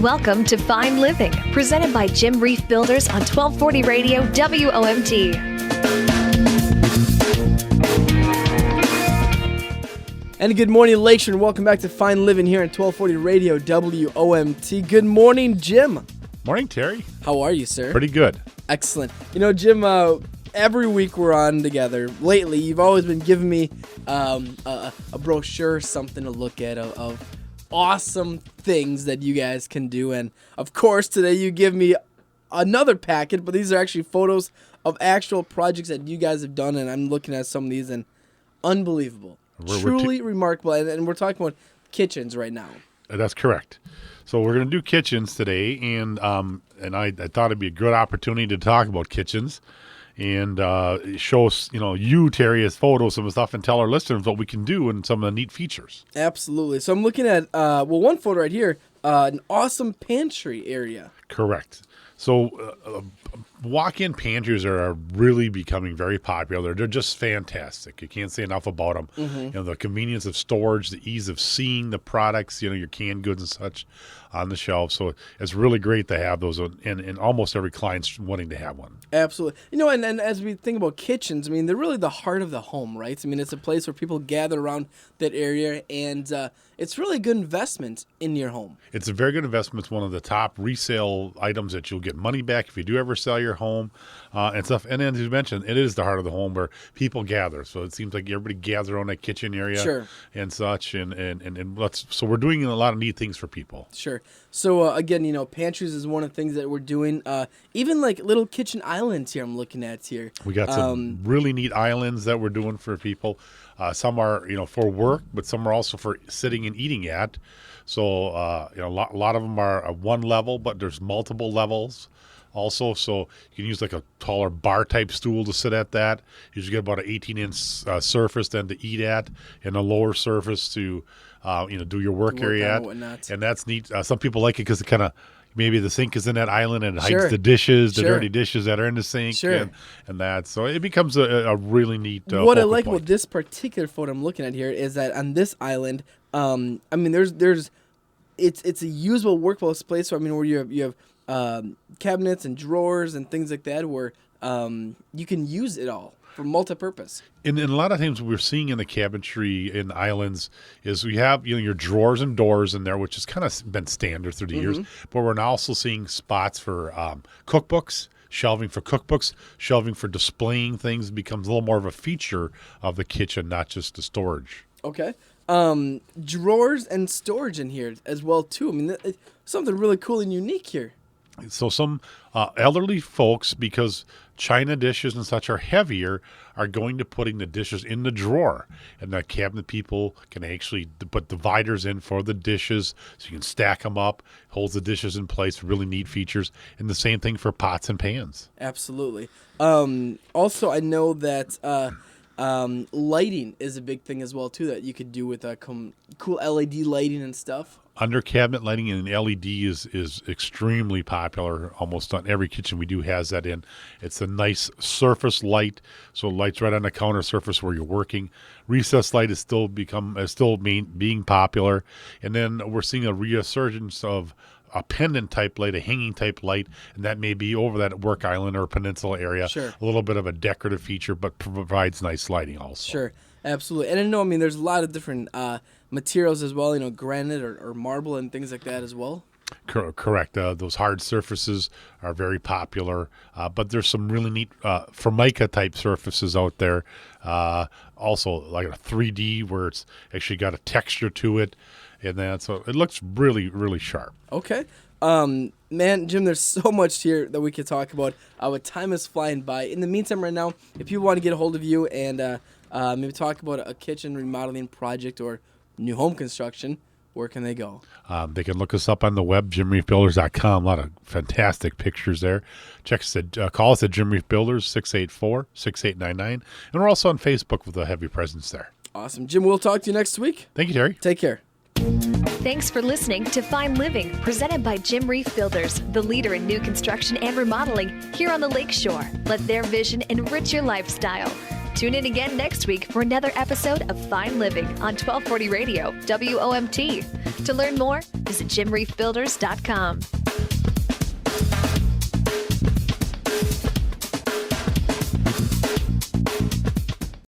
Welcome to Fine Living, presented by Jim Reif Builders on 1240 Radio WOMT. And good morning, Lakeshore, and welcome back to Fine Living here on 1240 Radio WOMT. Good morning, Jim. Morning, Terry. How are you, sir? Pretty good. Excellent. You know, Jim, every week we're on together. Lately, you've always been giving me a brochure, something to look at of awesome things that you guys can do. And, of course, today you give me another packet, but these are actually photos of actual projects that you guys have done, and I'm looking at some of these, and unbelievable. Truly remarkable. And we're talking about kitchens right now. That's correct. So we're going to do kitchens today, and I thought it'd be a good opportunity to talk about kitchens and show you, Terry, as photos of stuff, and tell our listeners what we can do and some of the neat features. Absolutely. So I'm looking at one photo right here, an awesome pantry area. Correct. So walk-in pantries are really becoming very popular. They're just fantastic. You can't say enough about them. Mm-hmm. You know, the convenience of storage, the ease of seeing the products, your canned goods and such on the shelf. So it's really great to have those, and almost every client's wanting to have one. Absolutely. And as we think about kitchens, I mean, they're really the heart of the home, right? I mean, it's a place where people gather around that area, and it's really a good investment in your home. It's a very good investment. It's one of the top resale items that you'll get money back if you do ever sell your home and stuff. And then, as you mentioned, it is the heart of the home where people gather. So it seems like everybody gathers around that kitchen area and such. So we're doing a lot of neat things for people. Sure. So, again, pantries is one of the things that we're doing. Even like little kitchen islands here I'm looking at here. We got some really neat islands that we're doing for people. Some are, for work, but some are also for sitting and eating at. So, a lot of them are one level, but there's multiple levels also. So you can use like a taller bar-type stool to sit at that. You should get about an 18-inch surface then to eat at, and a lower surface to, do your work area at. And that's neat. Some people like it because it kind of, maybe the sink is in that island and it hides the dishes, the dirty dishes that are in the sink and that. So it becomes a really neat what I like about this particular photo I'm looking at here is that on this island, there's it's a usable workplace place. So, where you have cabinets and drawers and things like that where you can use it all for multi-purpose. And a lot of times we're seeing in the cabinetry in islands is we have your drawers and doors in there, which has kind of been standard through the years. But we're now also seeing spots for cookbooks, shelving for cookbooks, shelving for displaying things. It becomes a little more of a feature of the kitchen, not just the storage. Okay. Drawers and storage in here as well too. Something really cool and unique here. So some elderly folks, because china dishes and such are heavier, are going to putting the dishes in the drawer. And the cabinet people can actually put dividers in for the dishes so you can stack them up, holds the dishes in place, really neat features. And the same thing for pots and pans. Absolutely. Also, I know that lighting is a big thing as well, too, that you could do with cool LED lighting and stuff. Under cabinet lighting and LED is extremely popular. Almost on every kitchen we do has that in. It's a nice surface light, so it lights right on the counter surface where you're working. Recessed light is still being popular, and then we're seeing a resurgence of a pendant type light, a hanging type light, and that may be over that work island or peninsula area. Sure. A little bit of a decorative feature, but provides nice lighting also. Sure, absolutely. And I know, there's a lot of different materials as well, granite or marble and things like that as well. Correct. Those hard surfaces are very popular, but there's some really neat Formica type surfaces out there. Also, like a 3D where it's actually got a texture to it, and that, so it looks really, really sharp. Okay. Man, Jim, there's so much here that we could talk about. But time is flying by. In the meantime, right now, if you want to get a hold of you and maybe talk about a kitchen remodeling project or new home construction, where can they go? They can look us up on the web, jimreifbuilders.com. A lot of fantastic pictures there. Call us at Jim Reif Builders, 684-6899. And we're also on Facebook with a heavy presence there. Awesome. Jim, we'll talk to you next week. Thank you, Terry. Take care. Thanks for listening to Fine Living, presented by Jim Reif Builders, the leader in new construction and remodeling here on the Lakeshore. Let their vision enrich your lifestyle. Tune in again next week for another episode of Fine Living on 1240 Radio, WOMT. To learn more, visit jimreifbuilders.com.